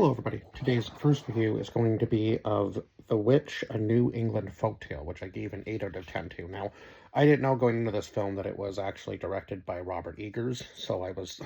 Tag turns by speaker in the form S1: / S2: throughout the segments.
S1: Hello everybody. Today's first review is going to be of The Witch, a New England Folktale, which I gave an 8 out of 10 to. Now, I didn't know going into this film that it was actually directed by Robert Eggers, so I was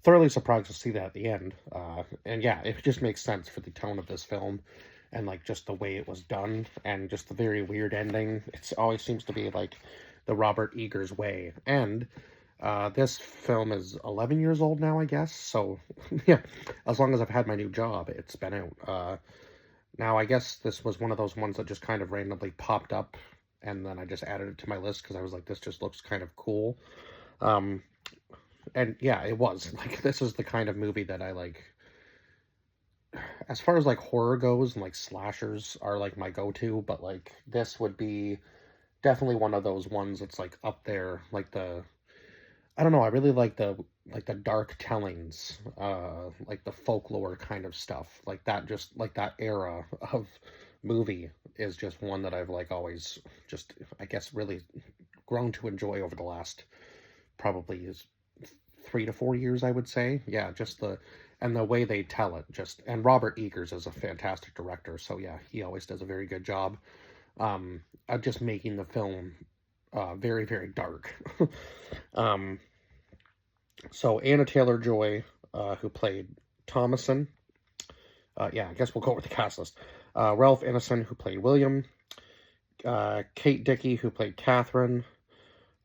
S1: thoroughly surprised to see that at the end. And yeah, it just makes sense for the tone of this film and like just the way it was done and just the very weird ending. It always seems to be like the Robert Eggers way. And this film is 11 years old now, I guess. So, yeah, as long as I've had my new job, it's been out. Now, I guess this was one of those ones that just kind of randomly popped up, and then I just added it to my list because I was like, this just looks kind of cool. Um, and yeah, it was. Like, this is the kind of movie that I like. As far as like horror goes, and like slashers are like my go-to, but like this would be definitely one of those ones that's like up there, like I don't know, I really like the dark tellings, like the folklore kind of stuff. Like that just like that era of movie is just one that I've like always just I guess really grown to enjoy over the last probably is 3 to 4 years, I would say. Yeah, just the way they tell it just and Robert Eggers is a fantastic director, so yeah, he always does a very good job of just making the film very, very dark. um, so Anna Taylor-Joy, who played Thomason, yeah, I guess we'll go with the cast list. Ralph Ineson, who played William, Kate Dickie, who played Catherine,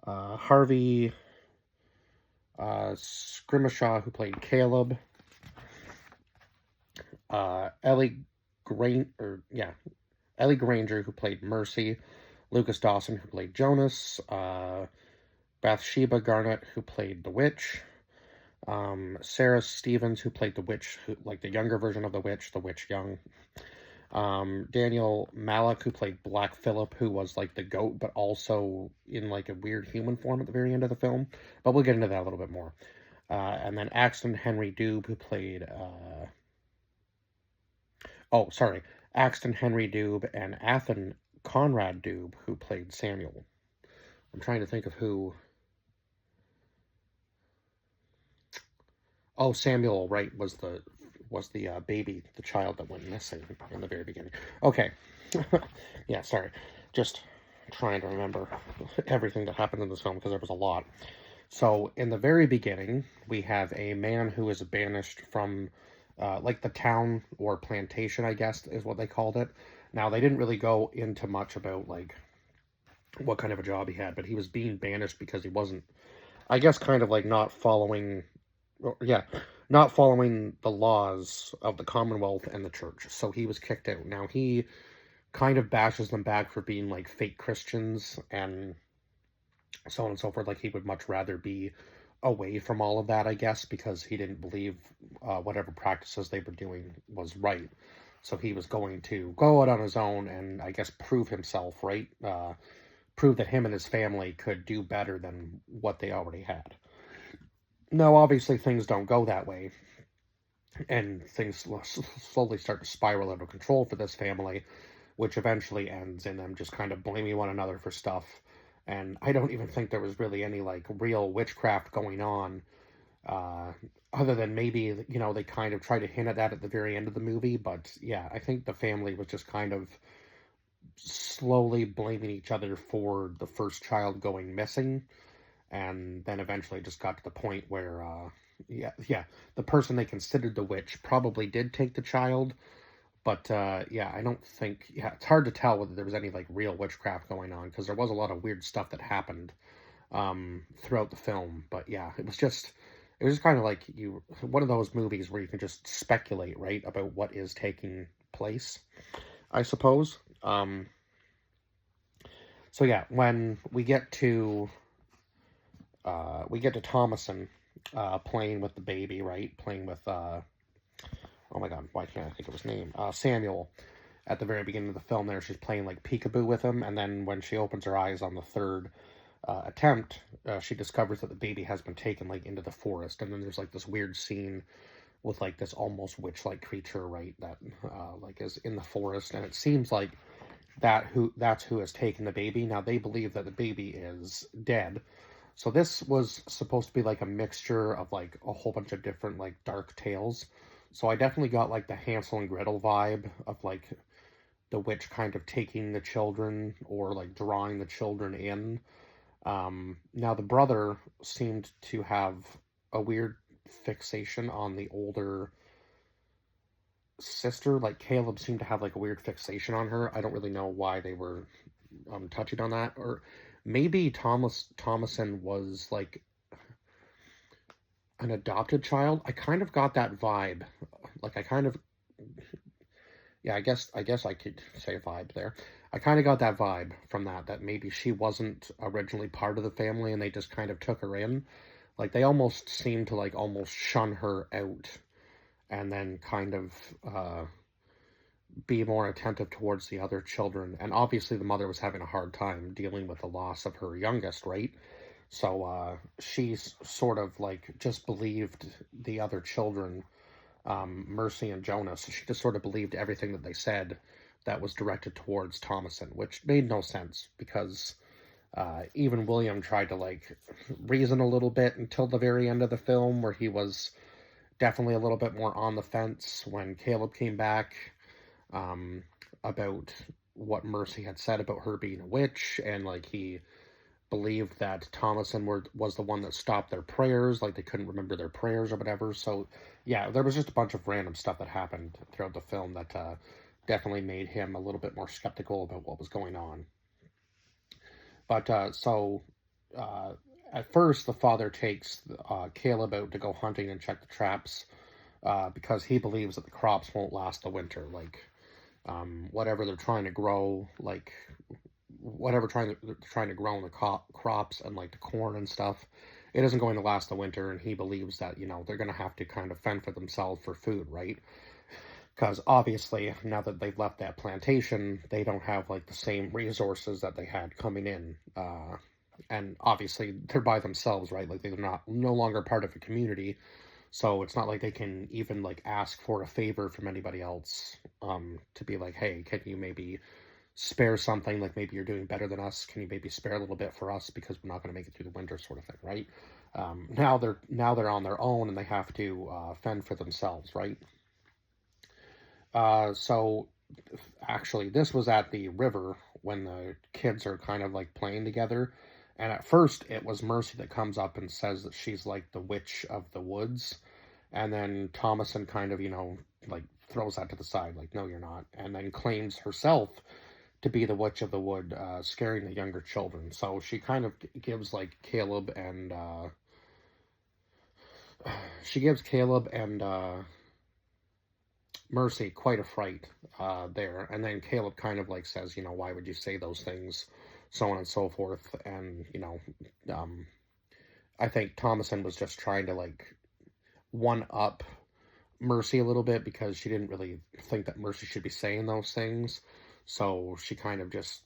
S1: Harvey Scrimshaw, who played Caleb, Ellie Ellie Granger, who played Mercy, Lucas Dawson, who played Jonas, Bathsheba Garnett, who played the witch, Sarah Stevens, who played the witch, like the younger version of the witch young, Daniel Malek, who played Black Phillip, who was like the goat, but also in like a weird human form at the very end of the film, but we'll get into that a little bit more. And then Axton Henry Dube, who played, Axton Henry Dube and Athen Conrad Dube, who played Samuel. I'm trying to think of who. Oh, Samuel, right, was the baby, the child that went missing in the very beginning. Okay. Yeah, sorry. Just trying to remember everything that happened in this film because there was a lot. So, in the very beginning, we have a man who is banished from, like, the town or plantation, I guess, is what they called it. Now, they didn't really go into much about, like, what kind of a job he had, but he was being banished because he wasn't, I guess, kind of, like, not following the laws of the Commonwealth and the church. So he was kicked out. Now, he kind of bashes them back for being, like, fake Christians and so on and so forth. Like, he would much rather be away from all of that, I guess, because he didn't believe whatever practices they were doing was right. So he was going to go out on his own and, I guess, prove himself, right? Prove that him and his family could do better than what they already had. Now, obviously, things don't go that way, and things slowly start to spiral out of control for this family, which eventually ends in them just kind of blaming one another for stuff. And I don't even think there was really any, like, real witchcraft going on, other than maybe, you know, they kind of try to hint at that at the very end of the movie. But, yeah, I think the family was just kind of slowly blaming each other for the first child going missing. And then eventually just got to the point where, the person they considered the witch probably did take the child. But, I don't think, it's hard to tell whether there was any, like, real witchcraft going on, because there was a lot of weird stuff that happened, throughout the film. But, yeah, it was just kind of like one of those movies where you can just speculate, right, about what is taking place, I suppose. So, yeah, when we get to Thomason, playing with the baby, right? Playing with, oh my god, why can't I think of his name? Samuel, at the very beginning of the film there, she's playing, like, peekaboo with him, and then when she opens her eyes on the third attempt, she discovers that the baby has been taken, like, into the forest, and then there's, like, this weird scene with, like, this almost witch-like creature, right, that, like, is in the forest, and it seems like that's who has taken the baby. Now, they believe that the baby is dead. So this was supposed to be like a mixture of like a whole bunch of different like dark tales. So I definitely got like the Hansel and Gretel vibe of like the witch kind of taking the children or like drawing the children in. Now the brother seemed to have a weird fixation on the older sister. Like Caleb seemed to have like a weird fixation on her. I don't really know why they were touching on that, or maybe Thomason was like an adopted child. I kind of got that vibe. Like I kind of, yeah, I guess I could say vibe there. I kind of got that vibe from that maybe she wasn't originally part of the family and they just kind of took her in. Like they almost seemed to like almost shun her out and then kind of be more attentive towards the other children. And obviously the mother was having a hard time dealing with the loss of her youngest, right? So she's sort of like just believed the other children, Mercy and Jonas. She just sort of believed everything that they said that was directed towards Thomason, which made no sense because even William tried to like reason a little bit until the very end of the film, where he was definitely a little bit more on the fence when Caleb came back, um, about what Mercy had said about her being a witch, and like he believed that Thomason was the one that stopped their prayers, like they couldn't remember their prayers or whatever. So yeah, there was just a bunch of random stuff that happened throughout the film that definitely made him a little bit more skeptical about what was going on. But uh, at first, the father takes Caleb out to go hunting and check the traps, because he believes that the crops won't last the winter. Like whatever they're trying to grow, like whatever they're trying to grow in the crops and like the corn and stuff, it isn't going to last the winter. And he believes that they're going to have to kind of fend for themselves for food, right? Because obviously now that they've left that plantation, they don't have like the same resources that they had coming in. And obviously they're by themselves, right? Like they're no longer part of a community, so it's not like they can even like ask for a favor from anybody else, to be like, hey, can you maybe spare something? Like maybe you're doing better than us. Can you maybe spare a little bit for us because we're not going to make it through the winter, sort of thing, right? Now they're on their own and they have to fend for themselves, right? So actually, this was at the river when the kids are kind of like playing together. And at first, it was Mercy that comes up and says that she's like the witch of the woods. And then Thomason kind of, like throws that to the side, like, no, you're not. And then claims herself to be the witch of the wood, scaring the younger children. So she kind of gives like Caleb and, she gives Caleb and, Mercy quite a fright there. And then Caleb kind of like says, why would you say those things? So on and so forth. And, I think Thomason was just trying to like one up Mercy a little bit because she didn't really think that Mercy should be saying those things. So she kind of just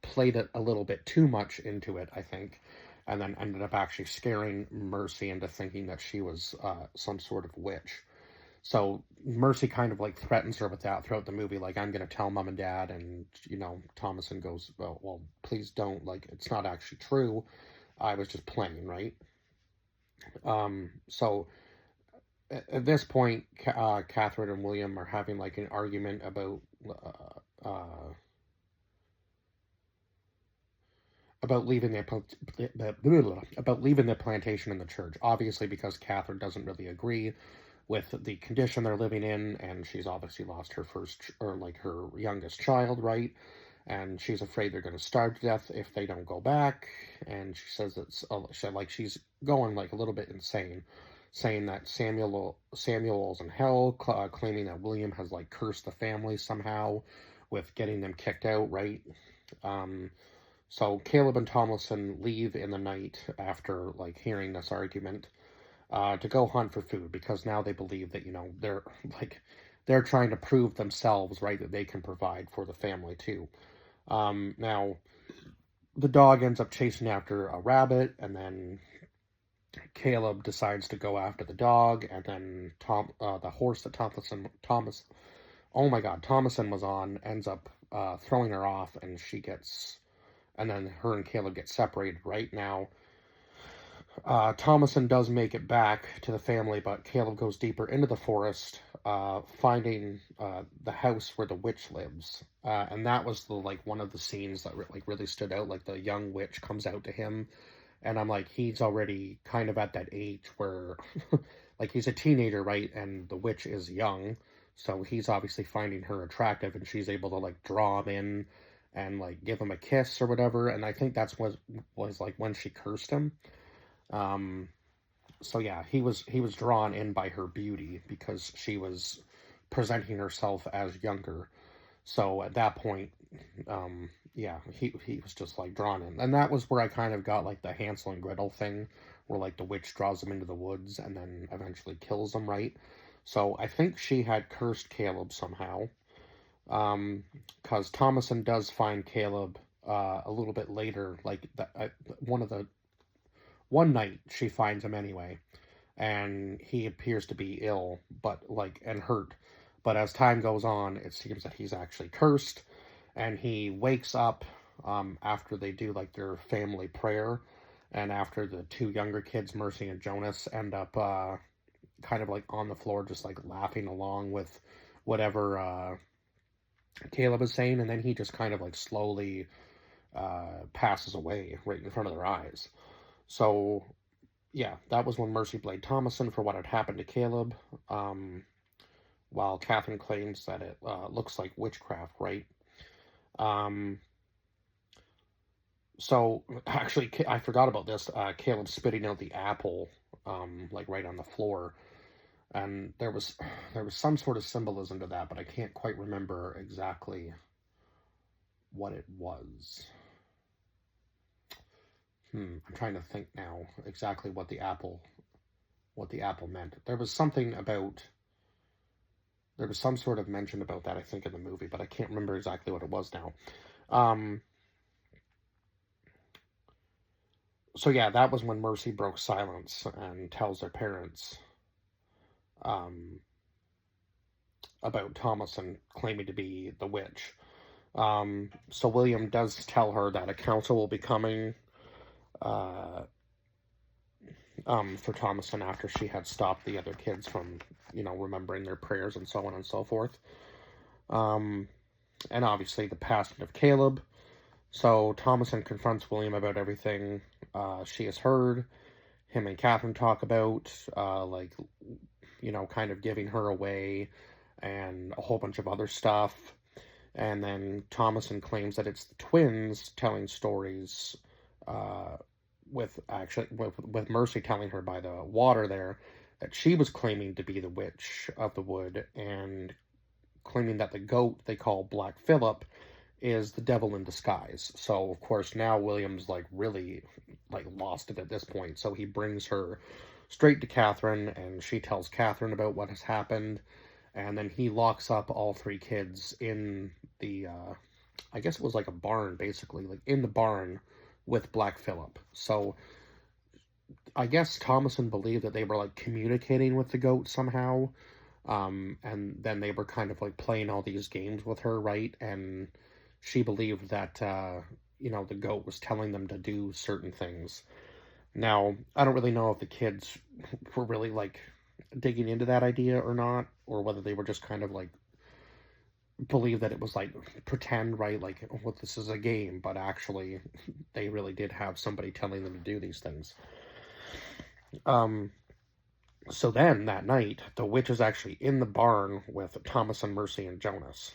S1: played it a little bit too much into it, I think. And then ended up actually scaring Mercy into thinking that she was some sort of witch. So Mercy kind of like threatens her with that throughout the movie, like, I'm gonna tell mom and dad. And Thomason goes, well, please don't, like, it's not actually true, I was just playing, right? So at this point, Catherine and William are having like an argument about leaving about leaving the plantation and the church, obviously because Catherine doesn't really agree with the condition they're living in, and she's obviously lost her her youngest child, right? And she's afraid they're going to starve to death if they don't go back. And she says that she's going like a little bit insane, saying that Samuel's in hell, claiming that William has like cursed the family somehow with getting them kicked out, right? So Caleb and Tomlinson leave in the night after like hearing this argument, to go hunt for food, because now they believe that they're trying to prove themselves, right, that they can provide for the family too. Now the dog ends up chasing after a rabbit, and then Caleb decides to go after the dog, and then the horse that Thomason was on, ends up throwing her off, and then her and Caleb get separated. Right now, Thomason does make it back to the family, but Caleb goes deeper into the forest, finding the house where the witch lives. And that was the like one of the scenes that really stood out. Like the young witch comes out to him, and I'm like, he's already kind of at that age where, like, he's a teenager, right? And the witch is young, so he's obviously finding her attractive, and she's able to like draw him in and like give him a kiss or whatever. And I think that's what was like when she cursed him. Um, so yeah, he was drawn in by her beauty because she was presenting herself as younger. So at that point, yeah, he was just like drawn in, and that was where I kind of got like the Hansel and Gretel thing, where like the witch draws him into the woods and then eventually kills him, right? So I think she had cursed Caleb somehow, because Thomason does find Caleb a little bit later, like one night she finds him anyway, and he appears to be ill, but like and hurt. But as time goes on, it seems that he's actually cursed, and he wakes up after they do like their family prayer, and after the two younger kids, Mercy and Jonas, end up kind of like on the floor, just like laughing along with whatever Caleb is saying, and then he just kind of like slowly passes away right in front of their eyes. So yeah, that was when Mercy blamed Thomason for what had happened to Caleb, while Catherine claims that it looks like witchcraft, right? Um, so actually, I forgot about this. Caleb spitting out the apple, like right on the floor, and there was some sort of symbolism to that, but I can't quite remember exactly what it was. I'm trying to think now exactly what the apple meant. There was some sort of mention about that, I think, in the movie, but I can't remember exactly what it was now. Um, so yeah, that was when Mercy broke silence and tells their parents um, about Thomason claiming to be the witch. So William does tell her that a council will be coming uh, for Thomason after she had stopped the other kids from, remembering their prayers and so on and so forth. Um, and obviously the passing of Caleb. So Thomason confronts William about everything she has heard. Him and Catherine talk about, kind of giving her away and a whole bunch of other stuff. And then Thomason claims that it's the twins telling stories, with Mercy telling her by the water there that she was claiming to be the witch of the wood, and claiming that the goat they call Black Phillip is the devil in disguise. So of course now William's like really like lost it at this point. So he brings her straight to Catherine, and she tells Catherine about what has happened, and then he locks up all three kids in the I guess it was like a barn, basically, like in the barn with Black Phillip. So I guess Thomason believed that they were like communicating with the goat somehow. And then they were kind of like playing all these games with her, right? And she believed that, the goat was telling them to do certain things. Now, I don't really know if the kids were really like digging into that idea or not, or whether they were just kind of like believe that it was like pretend, right? Like, well, this is a game, but actually they really did have somebody telling them to do these things. So then that night, the witch is actually in the barn with Thomason, Mercy, and Jonas.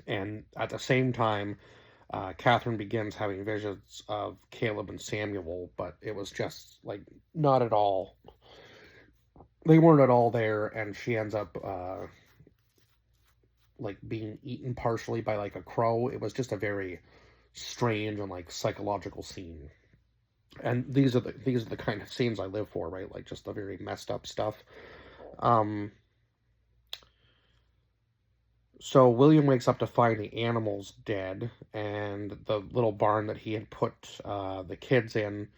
S1: And at the same time, Catherine begins having visions of Caleb and Samuel, but it was just like not at all. They weren't at all there, and she ends up like being eaten partially by like a crow. It was just a very strange and like psychological scene. And these are the kind of scenes I live for, right? Like just the very messed up stuff. So William wakes up to find the animals dead, and the little barn that he had put the kids in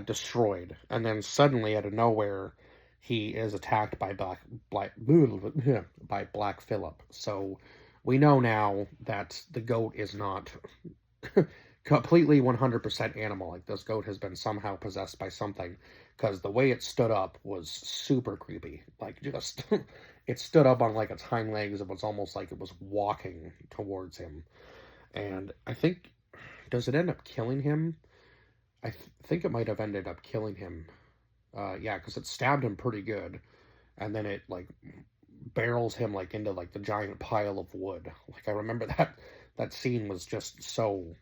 S1: destroyed. And then suddenly, out of nowhere, he is attacked by by Black Phillip. So we know now that the goat is not completely 100% animal. Like, this goat has been somehow possessed by something, because the way it stood up was super creepy. Like, just, it stood up on, like, its hind legs. It was almost like it was walking towards him. And I think, does it end up killing him? I think it might have ended up killing him. Yeah, because it stabbed him pretty good. And then it, like, barrels him, like, into, like, the giant pile of wood. Like, I remember that scene was just so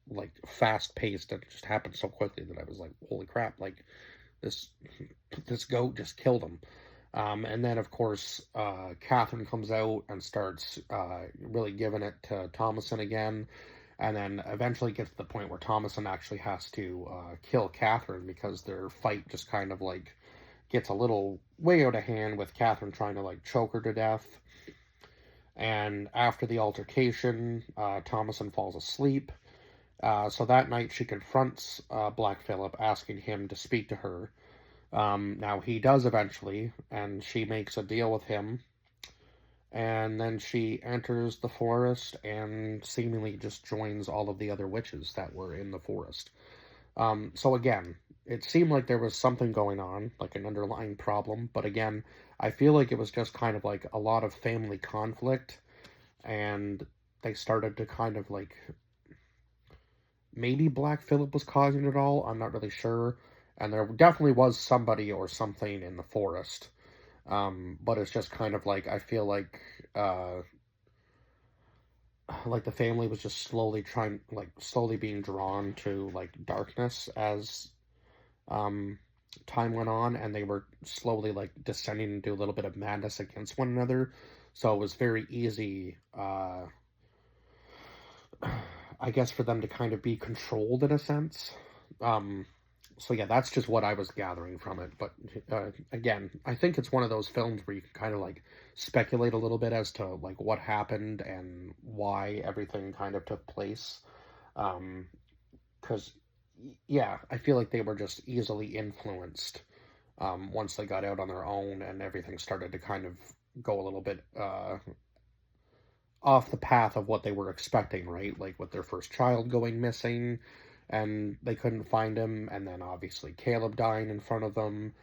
S1: like fast paced, and it just happened so quickly that I was like, holy crap, like this this goat just killed him. And then of course Catherine comes out and starts really giving it to Thomason again, and then eventually gets to the point where Thomason actually has to kill Catherine, because their fight just kind of like gets a little way out of hand, with Catherine trying to like choke her to death. And after the altercation, Thomason falls asleep. So that night she confronts Black Phillip, asking him to speak to her. Now he does eventually, and she makes a deal with him. And then she enters the forest and seemingly just joins all of the other witches that were in the forest. So again, it seemed like there was something going on, like an underlying problem. But again, I feel like it was just kind of like a lot of family conflict, and they started to kind of like, maybe Black Phillip was causing it all. I'm not really sure. And there definitely was somebody or something in the forest. But it's just kind of like, I feel like the family was just slowly being drawn to like darkness as time went on, and they were slowly like descending into a little bit of madness against one another. So it was very easy, I guess, for them to kind of be controlled in a sense. Um, so yeah, that's just what I was gathering from it. But again, I think it's one of those films where you can kind of like speculate a little bit as to like what happened and why everything kind of took place. Because yeah, I feel like they were just easily influenced once they got out on their own, and everything started to kind of go a little bit off the path of what they were expecting, right? Like with their first child going missing, and they couldn't find him, and then obviously Caleb dying in front of them,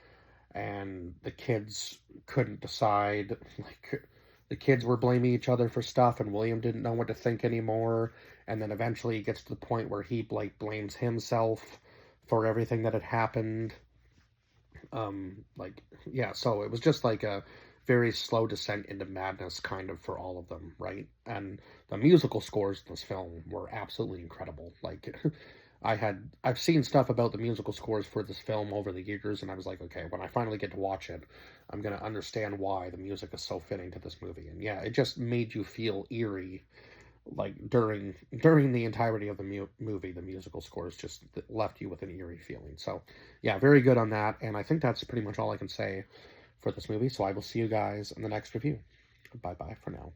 S1: and the kids couldn't decide. Like, the kids were blaming each other for stuff, and William didn't know what to think anymore. And then eventually it gets to the point where he like blames himself for everything that had happened. Like, yeah, so it was just like a very slow descent into madness kind of for all of them, right? And the musical scores in this film were absolutely incredible. Like, I've seen stuff about the musical scores for this film over the years, and I was like, okay, when I finally get to watch it, I'm gonna understand why the music is so fitting to this movie. And yeah, it just made you feel eerie, like during the entirety of the movie. The musical scores just left you with an eerie feeling. So yeah, very good on that. And I think that's pretty much all I can say for this movie. So I will see you guys in the next review. Bye bye for now.